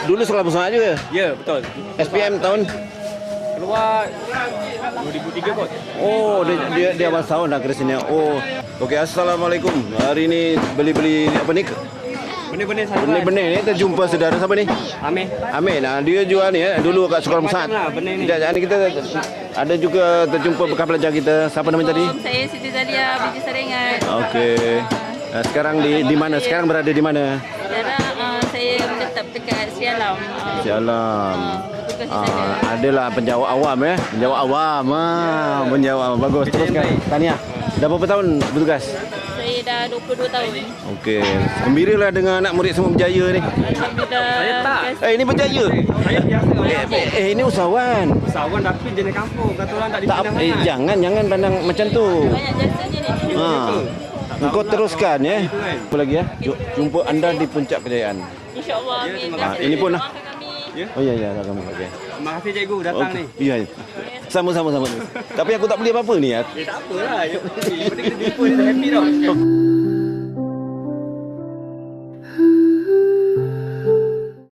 dulu sekolah pesawat juga. Ya, betul. SPM tahun. Keluar 2003 kot. Oh, dia awal tahun dah ke sini. Oh. Okey, assalamualaikum. Hari ni beli apa ni? Benih-benih saya. Benih-benih ni terjumpa saudara siapa ni? Ameh. Amin. Dia jual ni dulu kat sekolah pesawat. Macam lah benih ni. Jadi kita ada juga terjumpa bekas pelajar kita. Siapa nama tadi? Saya Siti Zalia, Biji Saringan. Okey. Sekarang di mana? Sekarang berada di mana? Sekarang saya menetap dekat Sialam. Sialam. Bertugas di sana. Adalah penjawab awam ya. Penjawab awam. Penjawab awam. Bagus. Teruskan. Tahniah. Dah berapa tahun bertugas? Saya dah 22 tahun. Okey. Gembiralah dengan anak murid semua berjaya ni. Alhamdulillah. Saya tak. Ini berjaya. Saya biasa. Ini usahawan. Usahawan tapi jenis kampung. Kata orang tak Tak dipindah. jangan pandang macam tu. Banyak jasanya ni. Engkau teruskan ya. Apa lagi ya? Jumpa anda di puncak kejayaan. InsyaAllah. Amin. Ini pun lah. Doakan kami. Oh ya kamu. Okey. Terima kasih cikgu datang ni. Ya. Sama. Tapi aku tak beli apa-apa ni ya. Tak apalah. Yang penting kita jumpa dia dah happy tau.